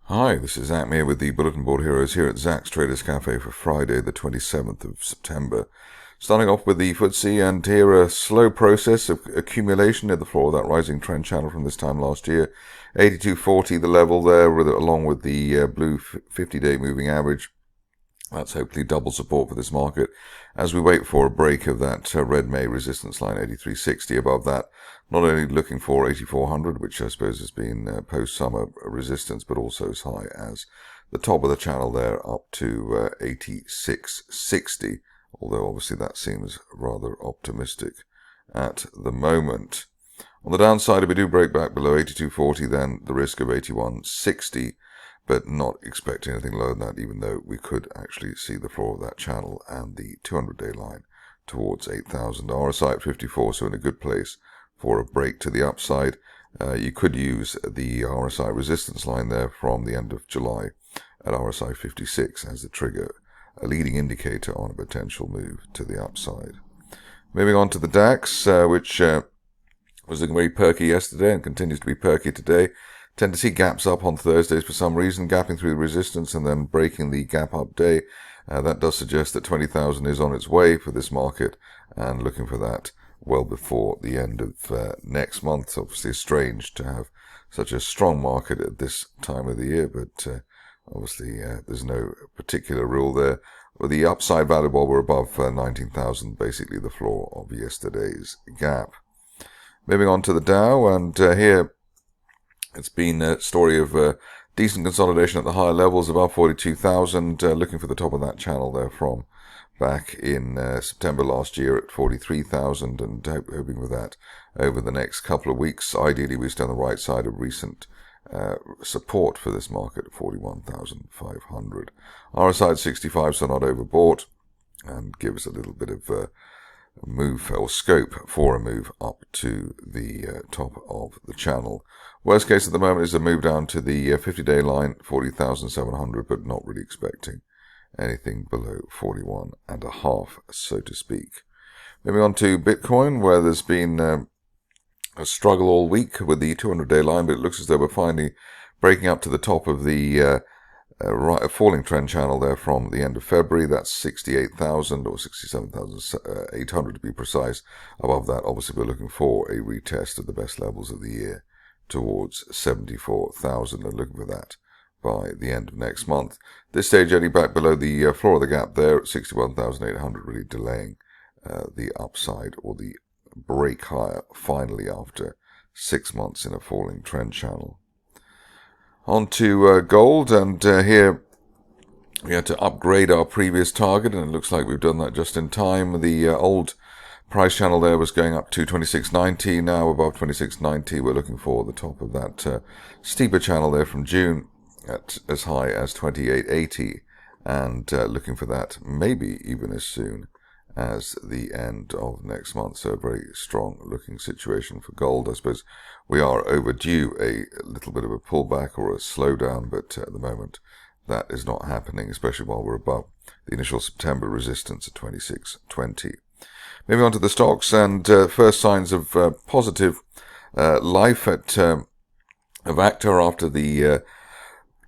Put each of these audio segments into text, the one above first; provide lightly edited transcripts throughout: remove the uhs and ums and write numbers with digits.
Hi, this is Zach here with the Bulletin Board Heroes here at Zach's Traders Cafe for Friday the 27th of September. Starting off with the FTSE, and here a slow process of accumulation near the floor of that rising trend channel from this time last year. 82.40 the level there, along with the blue 50-day moving average. That's hopefully double support for this market as we wait for a break of that red May resistance line, 83.60 above that. Not only looking for 8400, which I suppose has been post-summer resistance, but also as high as the top of the channel there up to 86.60, although obviously that seems rather optimistic at the moment. On the downside, if we do break back below 82.40, then the risk of 81.60, but not expecting anything lower than that, even though we could actually see the floor of that channel and the 200-day line towards 8,000. RSI at 54, so in a good place for a break to the upside. You could use the RSI resistance line there from the end of July at RSI 56 as the trigger, a leading indicator on a potential move to the upside. Moving on to the DAX, which was looking very perky yesterday and continues to be perky today. Tend to see gaps up on Thursdays for some reason, gapping through the resistance and then breaking the gap up day. That does suggest that 20,000 is on its way for this market and looking for that well before the end of next month. Obviously strange to have such a strong market at this time of the year, but obviously there's no particular rule there. With the upside value while we're above 19,000, basically the floor of yesterday's gap. Moving on to the Dow, and here it's been a story of decent consolidation at the higher levels, above 42,000, looking for the top of that channel there from back in September last year at 43,000, and hoping for that over the next couple of weeks. Ideally, we stay on the right side of recent support for this market at 41,500. RSI at 65, so not overbought, and give us a little bit of move or scope for a move up to the top of the channel. Worst case at the moment is a move down to the 50-day line, 40,700, but not really expecting anything below 41.5, so to speak. Moving on to Bitcoin, where there's been a struggle all week with the 200-day line, but it looks as though we're finally breaking up to the top of the falling trend channel there from the end of February. That's 68,000 or 67,800 to be precise. Above that, obviously, we're looking for a retest of the best levels of the year towards 74,000 and looking for that by the end of next month. This stage only back below the floor of the gap there at 61,800, really delaying the upside or the break higher finally after 6 months in a falling trend channel. On to gold, and here we had to upgrade our previous target, and it looks like we've done that just in time. The old price channel there was going up to 26.90. Now above 26.90, we're looking for the top of that steeper channel there from June at as high as 28.80, and looking for that maybe even as soon as the end of next month. So a very strong looking situation for gold. I suppose we are overdue a little bit of a pullback or a slowdown, but at the moment that is not happening, especially while we're above the initial September resistance at 26.20. Moving on to the stocks, and first signs of positive life at Avacta after the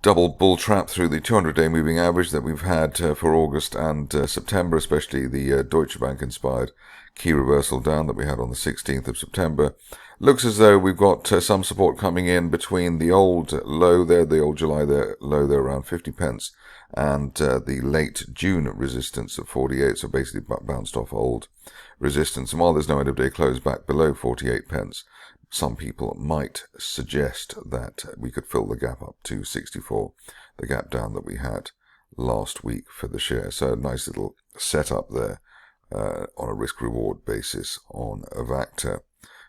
double bull trap through the 200-day moving average that we've had for August and September, especially the Deutsche Bank-inspired key reversal down that we had on the 16th of September. Looks as though we've got some support coming in between the old low there, the old July there, low there around 50 pence, and the late June resistance of 48, so basically bounced off old resistance. And while there's no end-of-day close back below 48 pence, some people might suggest that we could fill the gap up to 64, the gap down that we had last week for the share. So a nice little setup there on a risk-reward basis on Avacta.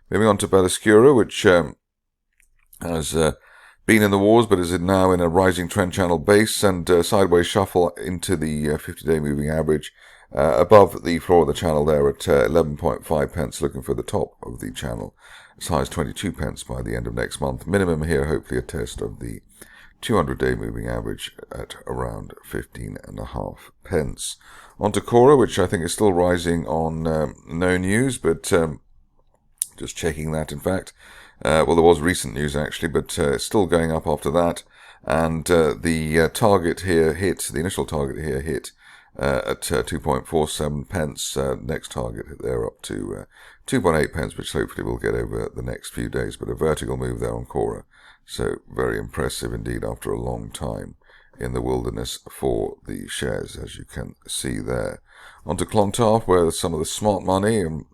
Moving on to Belluscura, which has been in the wars, but is now in a rising trend channel base and sideways shuffle into the 50-day moving average. Above the floor of the channel there at 11.5 pence, looking for the top of the channel as high as 22 pence by the end of next month. Minimum here, hopefully a test of the 200-day moving average at around 15.5 pence. On to Cora, which I think is still rising on no news, but just checking that, in fact. Well, there was recent news actually, but still going up after that. and the target here hit, the initial target here hit at 2.47 pence. Next target there up to 2.8 pence, which hopefully we'll get over the next few days. But a vertical move there on Cora, so very impressive indeed after a long time in the wilderness for the shares, as you can see there. On to Clontarf, where some of the smart money, and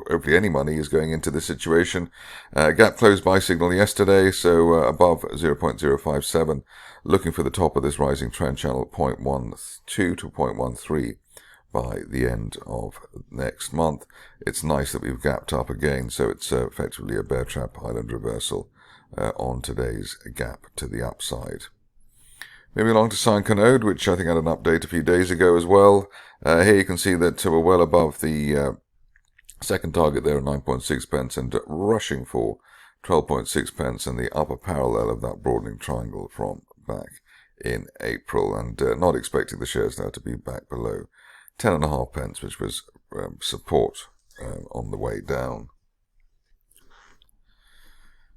hopefully any money, is going into this situation. Gap closed buy signal yesterday, so above 0.057, looking for the top of this rising trend channel, 0.12 to 0.13 by the end of next month. It's nice that we've gapped up again, so it's effectively a bear trap island reversal on today's gap to the upside. Moving along to Cyanconnode, which I think had an update a few days ago as well. Here you can see that we're well above the second target there of 9.6 pence and rushing for 12.6 pence and the upper parallel of that broadening triangle from back in April, and not expecting the shares now to be back below 10.5 pence, which was support on the way down.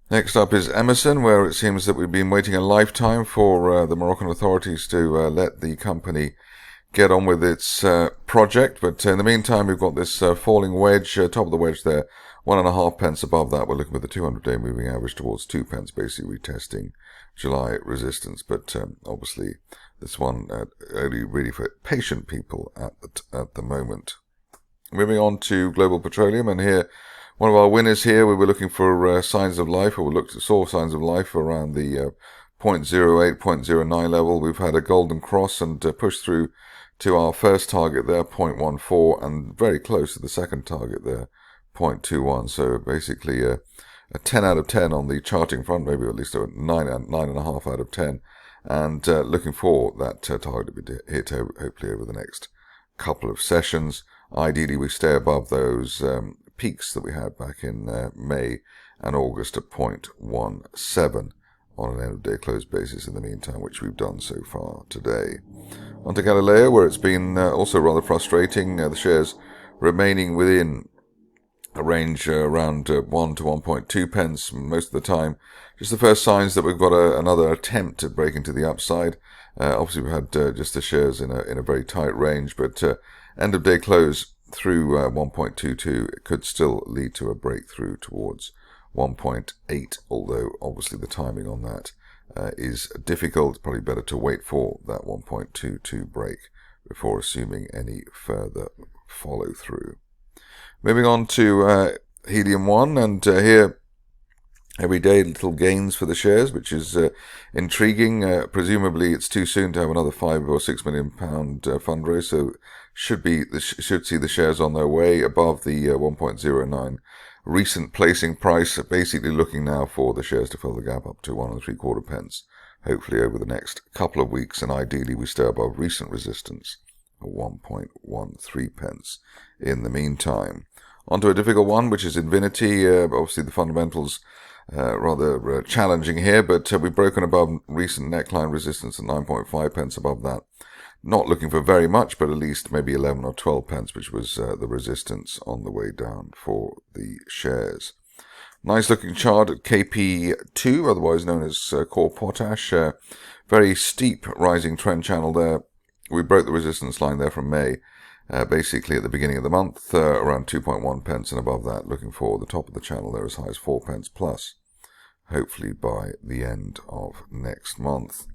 Next up is Emmerson, where it seems that we've been waiting a lifetime for the Moroccan authorities to let the company get on with its project. But in the meantime, we've got this falling wedge, top of the wedge there, 1.5 pence above that. We're looking at the 200-day moving average towards 2 pence, basically retesting July resistance. But obviously, this one only really for patient people at the moment. Moving on to Global Petroleum, and here, one of our winners here, we were looking for signs of life, or we saw signs of life around the 0.08, 0.09 level. We've had a golden cross and pushed through to our first target there, 0.14, and very close to the second target there, 0.21. So basically a 10 out of 10 on the charting front, maybe at least a 9.5 out of 10. And looking for that target to be hit hopefully over the next couple of sessions. Ideally, we stay above those peaks that we had back in May and August at 0.17 on an end-of-day close basis in the meantime, which we've done so far today. On to Galileo, where it's been also rather frustrating. The shares remaining within a range around 1 to 1.2 pence most of the time. Just the first signs that we've got another attempt to break into the upside. Obviously, we've had just the shares in a very tight range, but end-of-day close through 1.22, it could still lead to a breakthrough towards 1.8, although obviously the timing on that is difficult. Probably better to wait for that 1.22 break before assuming any further follow through. Moving on to Helium 1, and here everyday little gains for the shares, which is intriguing. Presumably it's too soon to have another £5 or £6 million fundraise, so should see the shares on their way above the 1.09 recent placing price. Basically looking now for the shares to fill the gap up to 1.75 pence, hopefully over the next couple of weeks, and ideally we stay above recent resistance of 1.13 pence in the meantime. Onto a difficult one, which is Invinity. Obviously the fundamentals rather challenging here, but we've broken above recent neckline resistance at 9.5 pence above that. Not looking for very much, but at least maybe 11 or 12 pence, which was the resistance on the way down for the shares. Nice looking chart at KP2, otherwise known as Core Potash. Very steep rising trend channel there. We broke the resistance line there from May, basically at the beginning of the month, around 2.1 pence, and above that, looking for the top of the channel there as high as 4 pence plus, hopefully by the end of next month.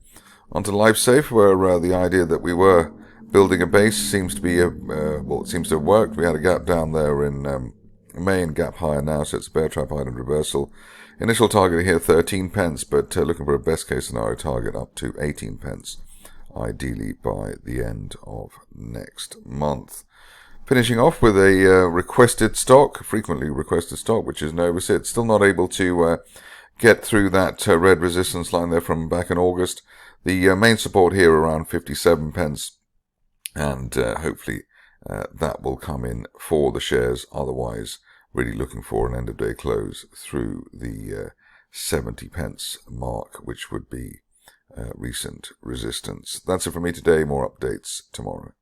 On to LifeSafe, where the idea that we were building a base seems to be, it seems to have worked. We had a gap down there in May and gap higher now, so it's a bear trap island reversal. Initial target here, 13 pence, but looking for a best case scenario target up to 18 pence, ideally by the end of next month. Finishing off with a requested stock, frequently requested stock, which is Novacyt. Still not able to get through that red resistance line there from back in August. The main support here around 57 pence, and hopefully that will come in for the shares. Otherwise, really looking for an end-of-day close through the 70 pence mark, which would be recent resistance. That's it for me today. More updates tomorrow.